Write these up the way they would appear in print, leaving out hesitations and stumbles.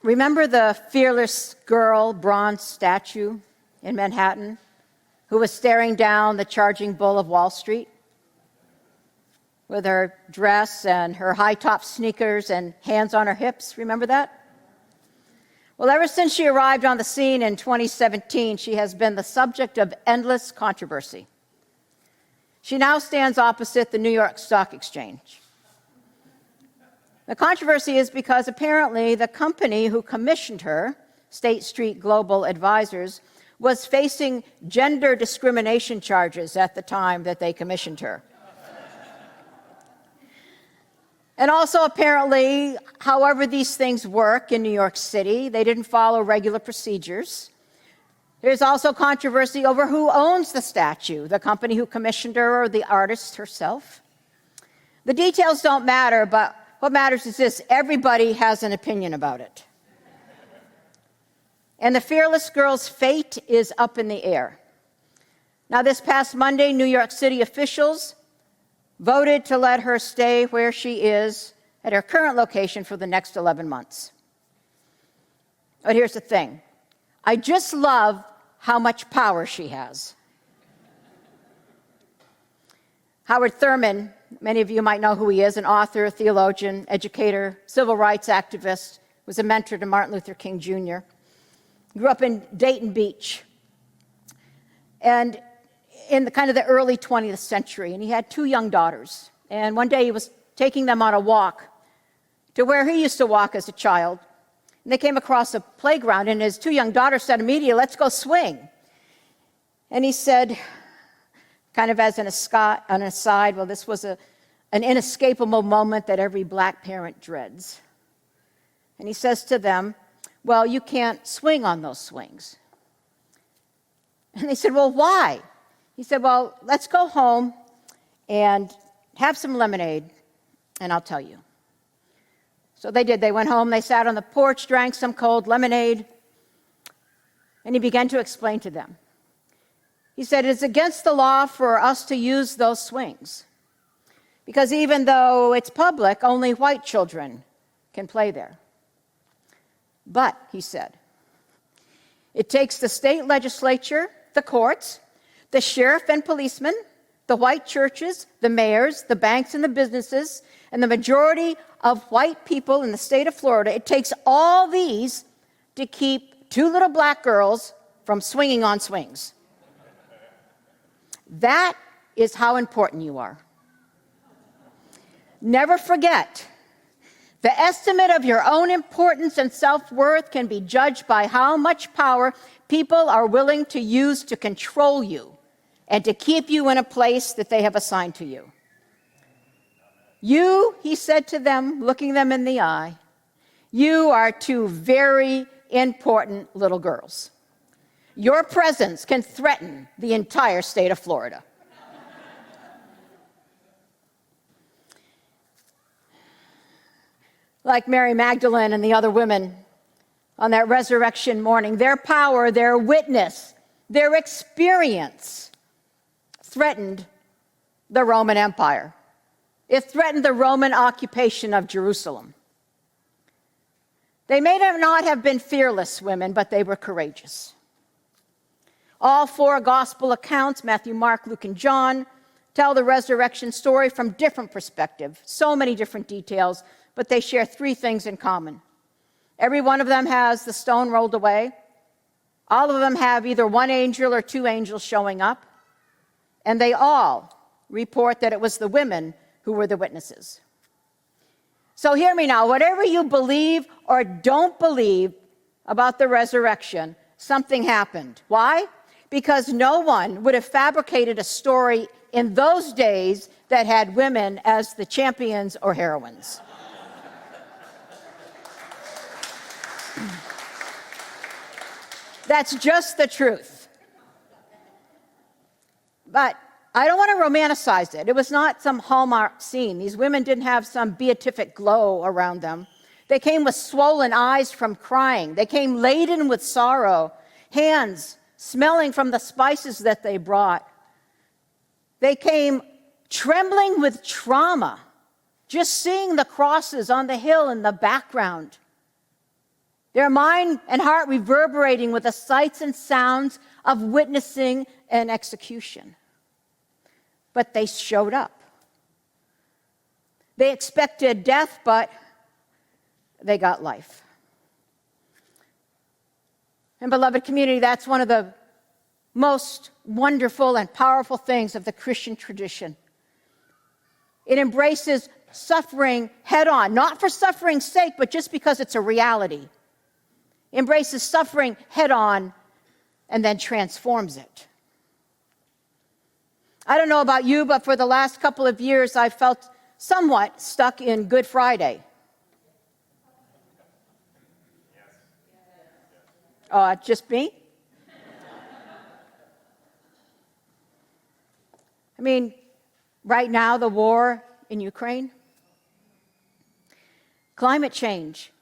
Remember the fearless girl bronze statue in Manhattan who was staring down the charging bull of Wall Street with her dress and her high-top sneakers and hands on her hips? Remember that? Well, ever since she arrived on the scene in 2017, she has been the subject of endless controversy. She now stands opposite the New York Stock Exchange. The controversy is because apparently the company who commissioned her, State Street Global Advisors, was facing gender discrimination charges at the time that they commissioned her. And also, apparently, however these things work in New York City, they didn't follow regular procedures. There's also controversy over who owns the statue, the company who commissioned her or the artist herself. The details don't matter, but what matters is this: everybody has an opinion about it. And the fearless girl's fate is up in the air. Now, this past Monday, New York City officials voted to let her stay where she is at her current location for the next 11 months. But here's the thing. I just love how much power she has. Howard Thurman, many of you might know who he is, an author, theologian, educator, civil rights activist, was a mentor to Martin Luther King Jr. Grew up in Dayton Beach. And in the early 20th century, and he had 2 young daughters. And one day he was taking them on a walk to where he used to walk as a child. And they came across a playground, and his 2 young daughters said immediately, "Let's go swing." And he said, kind of as an aside, well, this was an inescapable moment that every black parent dreads. And he says to them, "Well, you can't swing on those swings." And they said, "Well, why?" He said, "Well, let's go home and have some lemonade, and I'll tell you." So they did. They went home, they sat on the porch, drank some cold lemonade, and he began to explain to them. He said, "It's against the law for us to use those swings, because even though it's public, only white children can play there. But," he said, "it takes the state legislature, the courts, the sheriff and policemen, the white churches, the mayors, the banks and the businesses, and the majority of white people in the state of Florida. It takes all these to keep 2 little black girls from swinging on swings. That is how important you are. Never forget, the estimate of your own importance and self-worth can be judged by how much power people are willing to use to control you and to keep you in a place that they have assigned to you. You," he said to them, looking them in the eye, "you are 2 very important little girls. Your presence can threaten the entire state of Florida." Like Mary Magdalene and the other women on that resurrection morning, their power, their witness, their experience threatened the Roman Empire. It threatened the Roman occupation of Jerusalem. They may not have been fearless women, but they were courageous. All 4 gospel accounts, Matthew, Mark, Luke, and John, tell the resurrection story from different perspectives, so many different details, but they share 3 things in common. Every one of them has the stone rolled away. All of them have either 1 angel or 2 angels showing up. And they all report that it was the women who were the witnesses. So hear me now. Whatever you believe or don't believe about the resurrection, something happened. Why? Because no one would have fabricated a story in those days that had women as the champions or heroines. That's just the truth. But I don't want to romanticize it. It was not some Hallmark scene. These women didn't have some beatific glow around them. They came with swollen eyes from crying. They came laden with sorrow, hands smelling from the spices that they brought. They came trembling with trauma, just seeing the crosses on the hill in the background. their mind and heart reverberating with the sights and sounds of witnessing an execution. But they showed up. They expected death, but they got life. And beloved community, that's one of the most wonderful and powerful things of the Christian tradition. It embraces suffering head on, not for suffering's sake, but just because it's a reality. It embraces suffering head on and then transforms it. I don't know about you, but for the last couple of years, I've felt somewhat stuck in Good Friday. Oh, just me? I mean, right now, the war in Ukraine, climate change,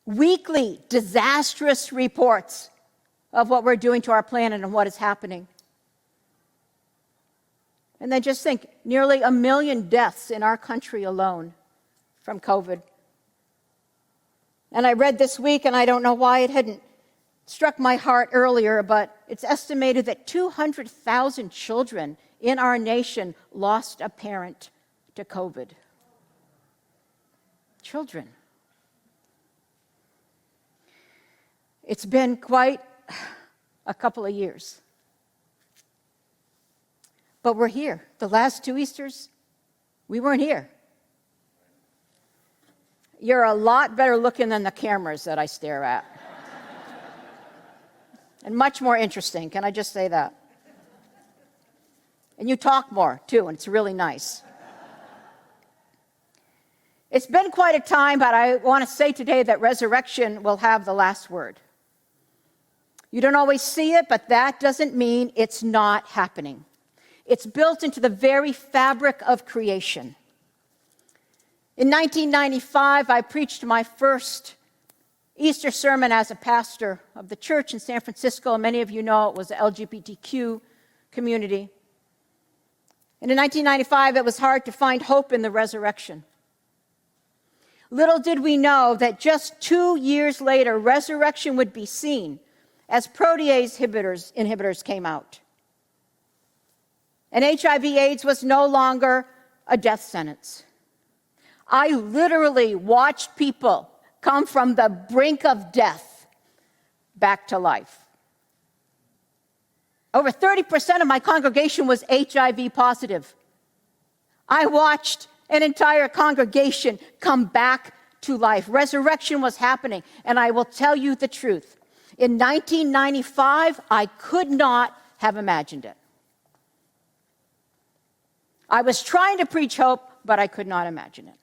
weekly disastrous reports of what we're doing to our planet and what is happening. And then just think, nearly 1 million deaths in our country alone from COVID. And I read this week, and I don't know why it hadn't struck my heart earlier, but it's estimated that 200,000 children in our nation lost a parent to COVID. Children. It's been quite a couple of years. But we're here. The last 2 Easters, we weren't here. You're a lot better looking than the cameras that I stare at. And much more interesting, can I just say that? And you talk more, too, and it's really nice. It's been quite a time, but I want to say today that resurrection will have the last word. You don't always see it, but that doesn't mean it's not happening. It's built into the very fabric of creation. In 1995, I preached my first Easter sermon as a pastor of the church in San Francisco. Many of you know it was the LGBTQ community. And in 1995, it was hard to find hope in the resurrection. Little did we know that just 2 years later, resurrection would be seen as protease inhibitors came out. And HIV/AIDS was no longer a death sentence. I literally watched people come from the brink of death back to life. Over 30% of my congregation was HIV positive. I watched an entire congregation come back to life. Resurrection was happening, and I will tell you the truth. In 1995, I could not have imagined it. I was trying to preach hope, but I could not imagine it.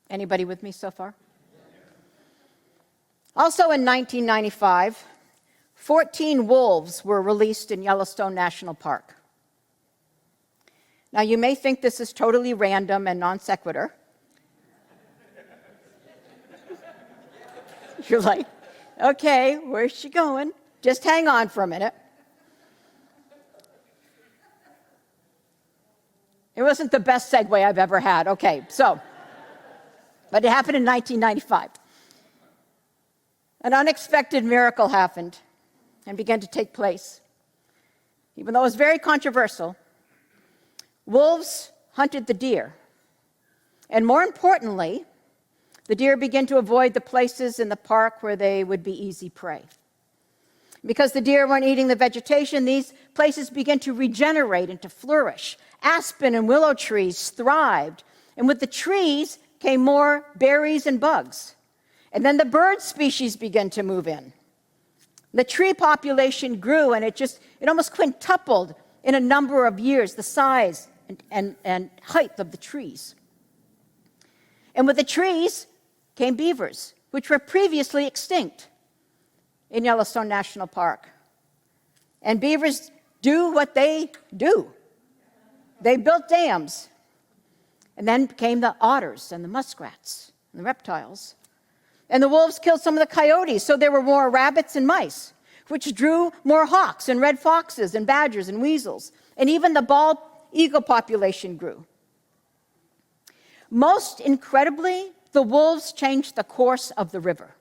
Anybody with me so far? Also in 1995, 14 wolves were released in Yellowstone National Park. Now, you may think this is totally random and non sequitur. You're like, okay, where's she going? Just hang on for a minute. It wasn't the best segue I've ever had. Okay, but it happened in 1995. An unexpected miracle happened and began to take place. Even though it was very controversial, wolves hunted the deer. And more importantly, the deer began to avoid the places in the park where they would be easy prey. Because the deer weren't eating the vegetation, these places began to regenerate and to flourish. Aspen and willow trees thrived, and with the trees came more berries and bugs. And then the bird species began to move in. The tree population grew, and it almost quintupled in a number of years, the size and height of the trees. And with the trees came beavers, which were previously extinct in Yellowstone National Park. And beavers do what they do. They built dams. And then came the otters and the muskrats and the reptiles. And the wolves killed some of the coyotes, so there were more rabbits and mice, which drew more hawks and red foxes and badgers and weasels. And even the bald eagle population grew. Most incredibly, the wolves changed the course of the river.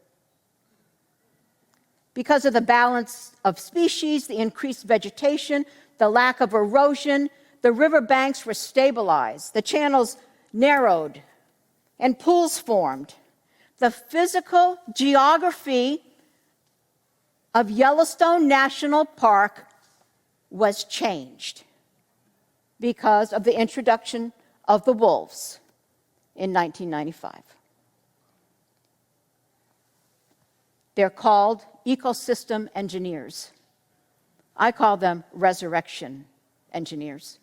Because of the balance of species, the increased vegetation, the lack of erosion, the riverbanks were stabilized, the channels narrowed, and pools formed. The physical geography of Yellowstone National Park was changed because of the introduction of the wolves in 1995. They're called ecosystem engineers. I call them resurrection engineers.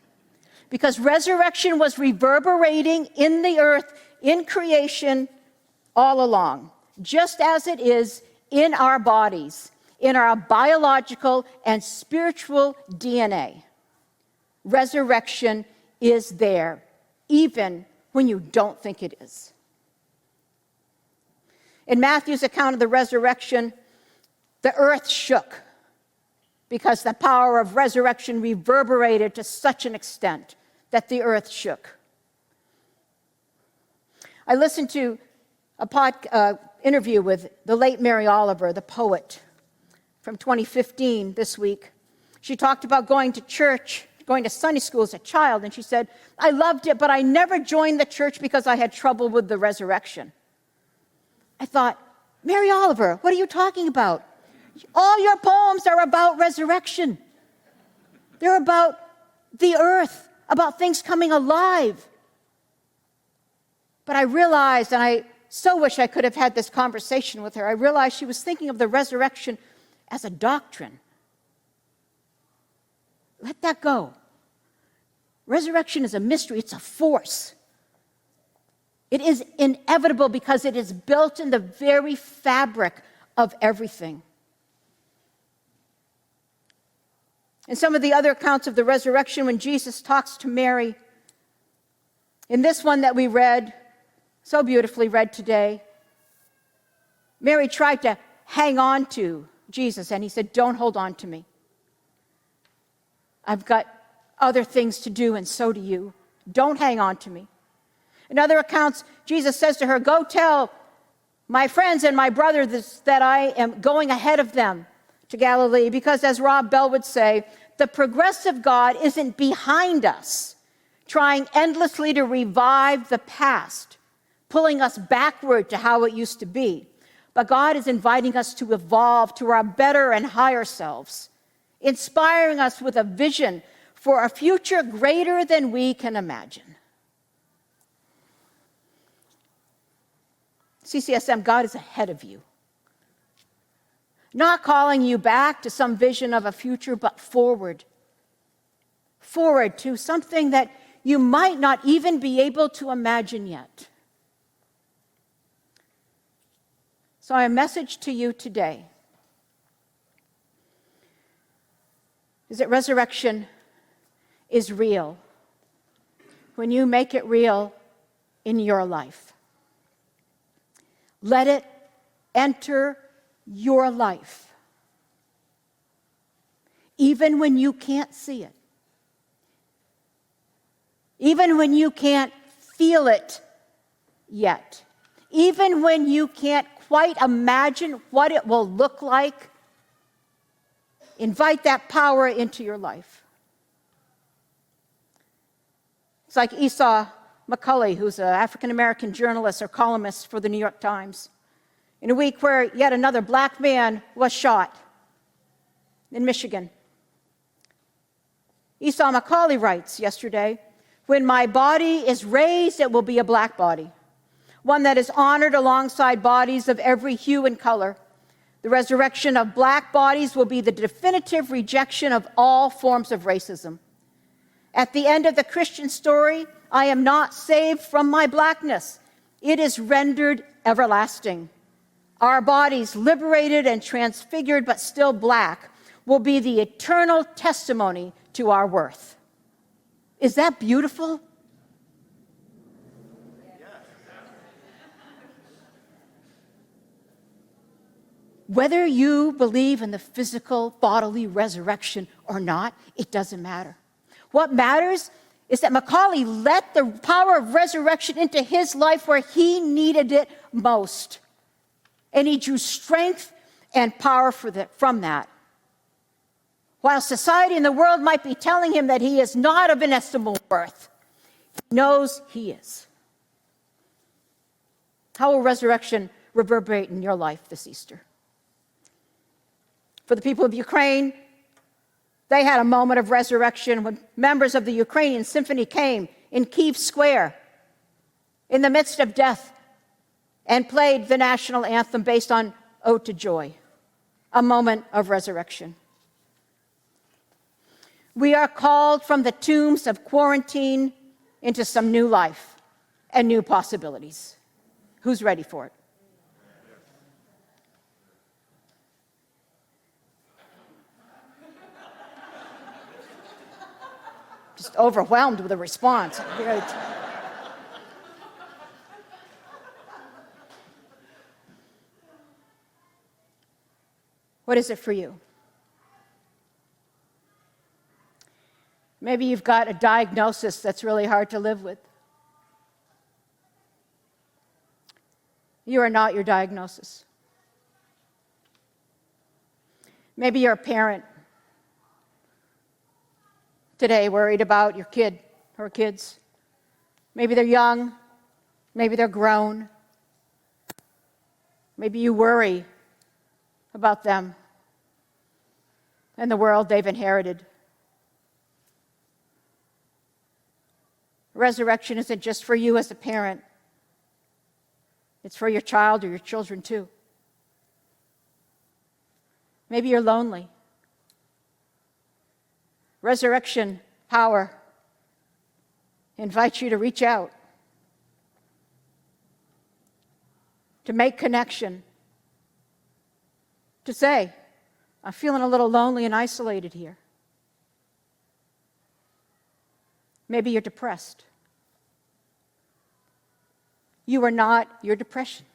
Because resurrection was reverberating in the earth, in creation, all along, just as it is in our bodies, in our biological and spiritual DNA. Resurrection is there, even when you don't think it is. In Matthew's account of the resurrection, the earth shook because the power of resurrection reverberated to such an extent that the earth shook. I listened to a interview with the late Mary Oliver, the poet, from 2015 this week. She talked about going to church, going to Sunday school as a child, and she said, I loved it, but I never joined the church because I had trouble with the resurrection. I thought, Mary Oliver, what are you talking about? All your poems are about resurrection. They're about the earth, about things coming alive. But I realized, and I so wish I could have had this conversation with her, I realized she was thinking of the resurrection as a doctrine. Let that go. Resurrection is a mystery, it's a force. It is inevitable because it is built in the very fabric of everything. In some of the other accounts of the resurrection, when Jesus talks to Mary, in this one that we read, so beautifully read today, Mary tried to hang on to Jesus, and he said, don't hold on to me. I've got other things to do, and so do you. Don't hang on to me. In other accounts, Jesus says to her, go tell my friends and my brothers that I am going ahead of them to Galilee, because as Rob Bell would say, the progressive God isn't behind us, trying endlessly to revive the past, pulling us backward to how it used to be. But God is inviting us to evolve to our better and higher selves, inspiring us with a vision for a future greater than we can imagine. CCSM, God is ahead of you. Not calling you back to some vision of a future, but forward. Forward to something that you might not even be able to imagine yet. So our message to you today is that resurrection is real when you make it real in your life. Let it enter your life, even when you can't see it, even when you can't feel it yet, even when you can't quite imagine what it will look like. Invite that power into your life. It's like Esau McCulley, who's an African-American journalist or columnist for the New York Times, in a week where yet another black man was shot in Michigan. Esau McCulley writes yesterday, when my body is raised, it will be a black body, one that is honored alongside bodies of every hue and color. The resurrection of black bodies will be the definitive rejection of all forms of racism. At the end of the Christian story, I am not saved from my blackness. It is rendered everlasting. Our bodies, liberated and transfigured but still black, will be the eternal testimony to our worth. Is that beautiful? Whether you believe in the physical bodily resurrection or not, it doesn't matter. What matters is that Macaulay let the power of resurrection into his life where he needed it most. And he drew strength and power from that. While society and the world might be telling him that he is not of inestimable worth, he knows he is. How will resurrection reverberate in your life this Easter? For the people of Ukraine, they had a moment of resurrection when members of the Ukrainian symphony came in Kyiv Square in the midst of death and played the national anthem based on Ode to Joy, a moment of resurrection. We are called from the tombs of quarantine into some new life and new possibilities. Who's ready for it? Just overwhelmed with a response. What is it for you? Maybe you've got a diagnosis that's really hard to live with. You are not your diagnosis. Maybe you're a parent today worried about your kid or kids. Maybe they're young. Maybe they're grown. Maybe you worry about them and the world they've inherited. Resurrection isn't just for you as a parent. It's for your child or your children too. Maybe you're lonely. Resurrection power invites you to reach out, to make connection, to say, I'm feeling a little lonely and isolated here. Maybe you're depressed. You are not your depression.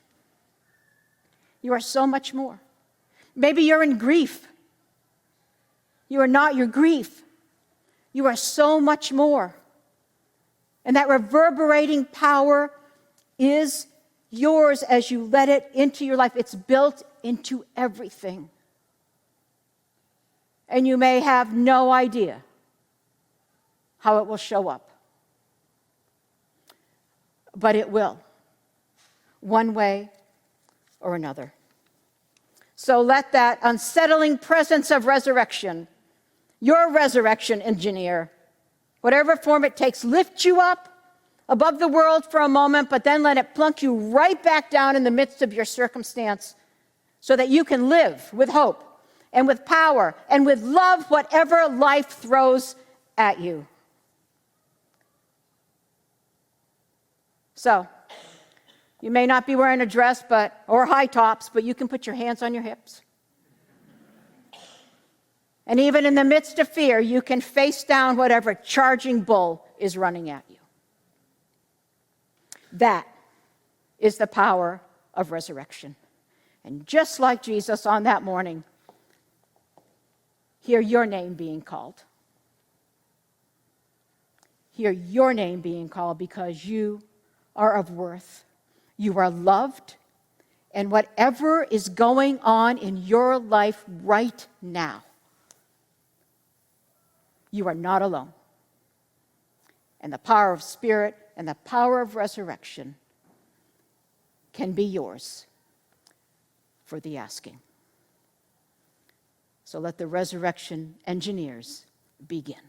You are so much more. Maybe you're in grief. You are not your grief. You are so much more. And that reverberating power is yours as you let it into your life. It's built into everything. And you may have no idea how it will show up. But it will, one way or another. So let that unsettling presence of resurrection, your resurrection engineer, whatever form it takes, lift you up above the world for a moment, but then let it plunk you right back down in the midst of your circumstance so that you can live with hope and with power and with love whatever life throws at you. So, you may not be wearing a dress or high tops, but you can put your hands on your hips. And even in the midst of fear, you can face down whatever charging bull is running at you. That is the power of resurrection. And just like Jesus on that morning, hear your name being called. Hear your name being called because you are of worth. You are loved. And whatever is going on in your life right now, you are not alone. And the power of Spirit and the power of resurrection can be yours for the asking. So let the resurrection engineers begin.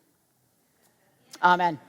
Amen.